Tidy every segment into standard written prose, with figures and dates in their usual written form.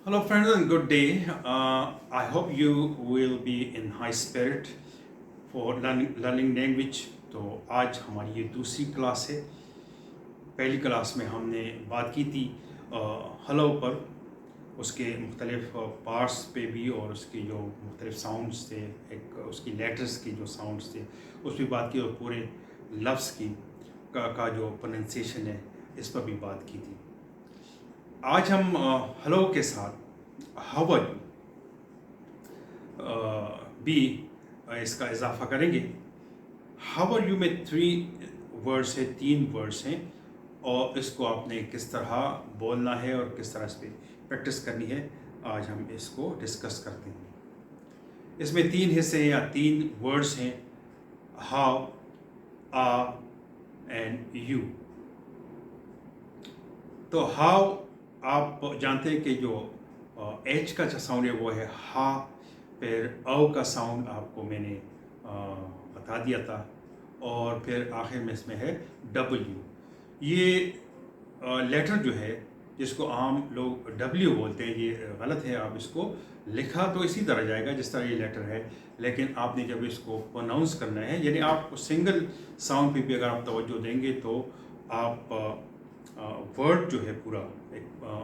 Hello, friends, and good day. I hope you will be in high spirit for learning language. तो आज हमारी ये दूसरी class है। पहली क्लास में हमने बात की थी हलो पर, उसके मुख्तलिफ पार्ट्स पे भी, और उसके जो मुख्तलिफ साउंड्स थे, एक उसकी लेटर्स की जो साउंड्स थे उस पर बात की, और पूरे लफ्ज़ की का जो प्रोनाउंसिएशन है इस पर भी बात की थी। आज हम हेलो के साथ हाउ आर यू भी इसका इजाफा करेंगे। हाउ आर यू में वर्ड्स है, 3 वर्ड्स हैं, और इसको आपने किस तरह बोलना है और किस तरह इस पर प्रैक्टिस करनी है, आज हम इसको डिस्कस करते हैं। इसमें 3 हिस्से हैं या 3 वर्ड्स हैं, हाउ, आ एंड यू। तो हाउ आप जानते हैं कि जो एच का जो साउंड है वो है हा, फिर औ का साउंड आपको मैंने बता दिया था, और फिर आखिर में इसमें है डब्ल्यू। ये लेटर जो है जिसको आम लोग डब्ल्यू बोलते हैं, ये गलत है। आप इसको लिखा तो इसी तरह जाएगा जिस तरह ये लेटर है, लेकिन आपने जब इसको प्रोनाउंस करना है, यानी आप सिंगल साउंड पे भी अगर आप तवज्जो देंगे तो आप वर्ड जो है पूरा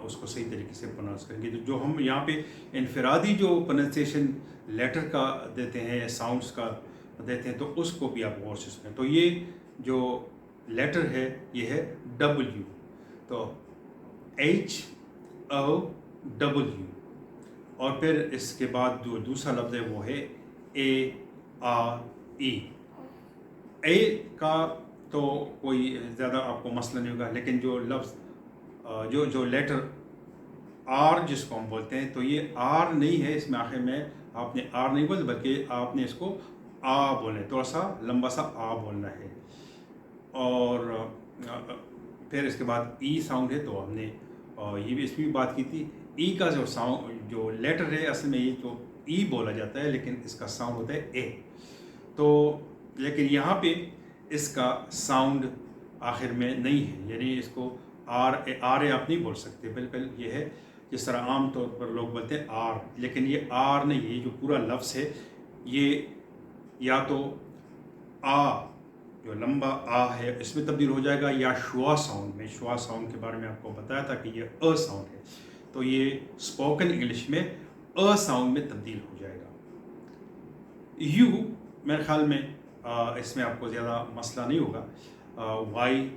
उसको सही तरीके से प्रोनाउंस करेंगे। तो जो हम यहाँ पे इनफरादी जो प्रोनाउंसिएशन लेटर का देते हैं, साउंड्स का देते हैं, तो उसको भी आप गौर से सुनें। तो ये जो लेटर है ये है डब्ल्यू। तो HOW, और फिर इसके बाद जो दूसरा लफ्ज़ है वो है ARE। ए का तो कोई ज़्यादा आपको मसला नहीं होगा, लेकिन जो लफ्ज़ जो लेटर आर जिसको हम बोलते हैं, तो ये आर नहीं है, इसमें आखिर में आपने आर नहीं बोलना, बल्कि आपने इसको आ बोलना है, थोड़ा सा लंबा सा आ बोलना है। और फिर इसके बाद ई साउंड है, तो हमने ये भी इसमें भी बात की थी। ई का जो साउंड जो लेटर है, असल में ये तो ई बोला जाता है, लेकिन इसका साउंड होता है ए। तो लेकिन यहाँ पे इसका साउंड आखिर में नहीं है, यानी इसको आर ए आप नहीं बोल सकते। बिल्कुल ये है जिस तरह आम तौर पर लोग बोलते हैं आर, लेकिन ये आर नहीं है। ये जो पूरा लफ्ज़ है ये या तो आ, जो लंबा आ है, इसमें तब्दील हो जाएगा, या शुआ साउंड में। शुआ साउंड के बारे में आपको बताया था कि ये अ साउंड है, तो ये स्पोकन इंग्लिश में अ साउंड में तब्दील हो जाएगा। यू मेरे ख्याल में इसमें आपको ज़्यादा मसला नहीं होगा। वाई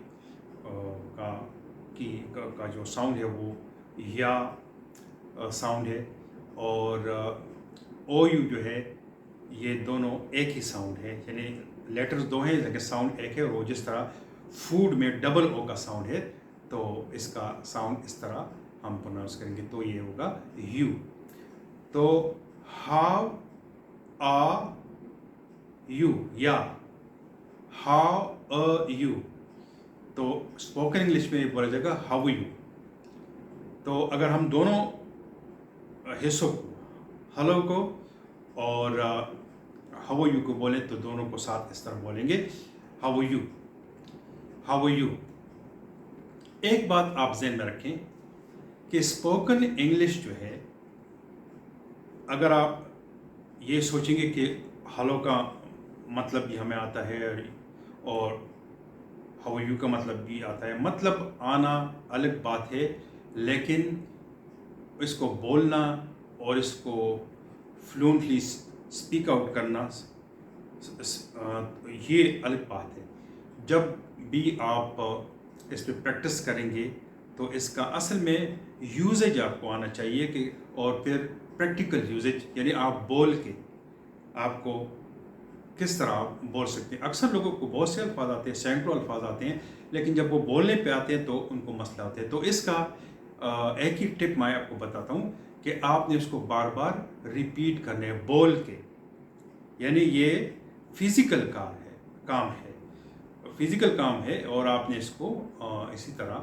का जो साउंड है वो या साउंड है, और ओ यू जो है ये दोनों एक ही साउंड है, यानी लेटर्स दो हैं लेकिन साउंड एक है। और वो जिस तरह फूड में डबल ओ का साउंड है, तो इसका साउंड इस तरह हम प्रोनाउंस करेंगे, तो ये होगा यू। तो हाउ आ यू या हाउ अ यू, तो स्पोकन इंग्लिश में बोला जाएगा हाउ यू। तो अगर हम दोनों हिस्सों को, हेलो को और हाउ यू को बोलें, तो दोनों को साथ इस तरह बोलेंगे, हाउ यू, हाउ यू। एक बात आप ज़हन में रखें कि स्पोकन इंग्लिश जो है, अगर आप ये सोचेंगे कि हेलो का मतलब भी हमें आता है और हाउ यू का मतलब भी आता है, मतलब आना अलग बात है, लेकिन इसको बोलना और इसको फ्लुएंटली स्पीक आउट करना ये अलग बात है। जब भी आप इस पर प्रैक्टिस करेंगे तो इसका असल में यूजेज आपको आना चाहिए कि, और फिर प्रैक्टिकल यूजेज, यानी आप बोल के आपको किस तरह आप बोल सकते हैं। अक्सर लोगों को बहुत से अल्फाज आते हैं, सैकड़ों अल्फाज आते हैं, लेकिन जब वो बोलने पे आते हैं तो उनको मसला होता है। तो इसका एक ही टिप मैं आपको बताता हूँ कि आपने इसको बार बार रिपीट करने हैं बोल के, यानी ये फिज़िकल काम है, फिज़िकल काम है, और आपने इसको इसी तरह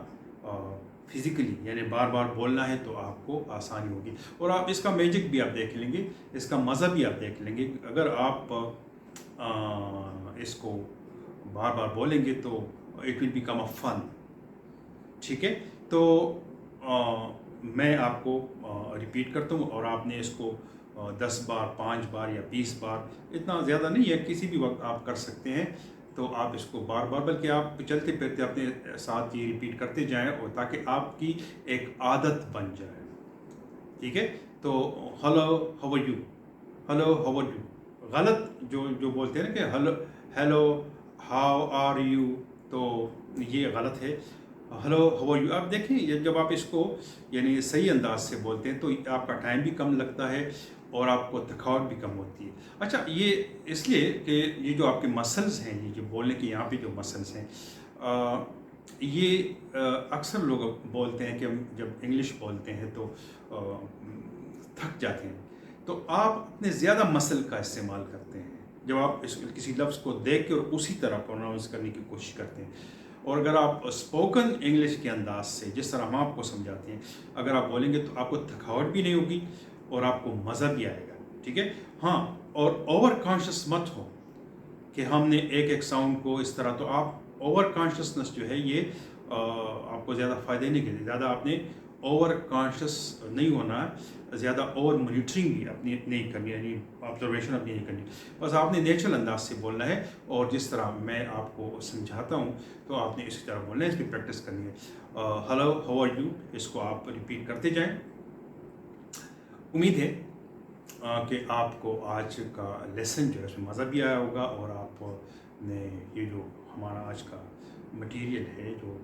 फिज़िकली यानी बार बार बोलना है, तो आपको आसानी होगी। और आप इसका मैजिक भी आप देख लेंगे, इसका मज़ा भी आप देख लेंगे। अगर आप इसको बार बार बोलेंगे तो it will become a fun. ठीक है, तो मैं आपको रिपीट करता हूँ और आपने इसको 10 बार, 5 बार या 20 बार, इतना ज़्यादा नहीं है, किसी भी वक्त आप कर सकते हैं। तो आप इसको बार बार, बल्कि आप चलते फिरते अपने साथ ये रिपीट करते जाएं, और ताकि आपकी एक आदत बन जाए। ठीक है? तो hello how are you, hello how are you, गलत जो जो बोलते हैं ना कि hello hello how are you, तो ये गलत है। हेलो हाउ आर यू, आप देखें ये जब आप इसको यानी सही अंदाज से बोलते हैं तो आपका टाइम भी कम लगता है और आपको थकावट भी कम होती है। अच्छा, ये इसलिए कि ये जो आपके मसल्स हैं, ये जो बोलने के यहाँ पे जो मसल्स हैं, ये अक्सर लोग बोलते हैं कि हम जब इंग्लिश बोलते हैं तो थक जाते हैं। तो आप अपने ज़्यादा मसल का इस्तेमाल करते हैं जब आप किसी लफ्ज़ को देख के और उसी तरह प्रोनाउंस करने की कोशिश करते हैं। और अगर आप स्पोकन इंग्लिश के अंदाज से, जिस तरह हम आपको समझाते हैं, अगर आप बोलेंगे तो आपको थकावट भी नहीं होगी और आपको मज़ा भी आएगा। ठीक है? हाँ, और ओवर कॉन्शियस मत हो कि हमने एक एक साउंड को इस तरह, तो आप ओवर कॉन्शियसनेस जो है ये आपको ज़्यादा फ़ायदे नहीं देती। ज़्यादा आपने ओवर कॉन्शियस नहीं होना, ज़्यादा ओवर मॉनिटरिंग भी अपनी नहीं करनी, यानी ऑब्जर्वेशन अपनी नहीं करनी। बस आपने नेचुरल अंदाज से बोलना है और जिस तरह मैं आपको समझाता हूँ तो आपने इसी तरह बोलना है, इसकी प्रैक्टिस करनी है। हेलो हाउ आर यू, इसको आप रिपीट करते जाएं। उम्मीद है कि आपको आज का लेसन जो है उसमें मज़ा भी आया होगा और आपने ये जो हमारा आज का मटेरियल है, जो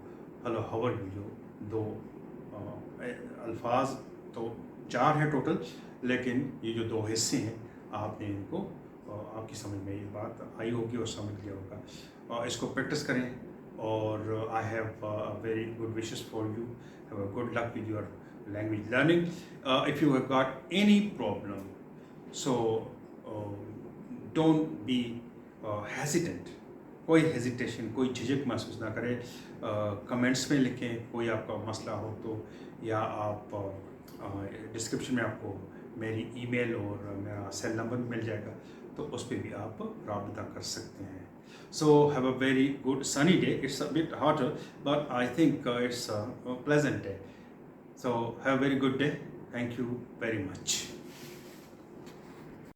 हेलो हाउ आर यू, जो दो अल्फाज तो 4 हैं टोटल, लेकिन ये जो 2 हिस्से हैं आपने इनको आपकी समझ में ये बात आई होगी और समझ लिया होगा। इसको प्रैक्टिस करें और I have very good wishes for you, have a good luck with your language learning. If you have got any problem, so don't be hesitant. कोई हेजिटेशन, कोई झिझक महसूस ना करें। कमेंट्स में लिखें कोई आपका मसला हो तो, या आप डिस्क्रिप्शन में आपको मेरी ईमेल और मेरा सेल नंबर मिल जाएगा, तो उस पर भी आप राब्ता कर सकते हैं। So have a very good sunny day. It's a bit hotter, but I think it's a pleasant day. So have a very good day. Thank you very much.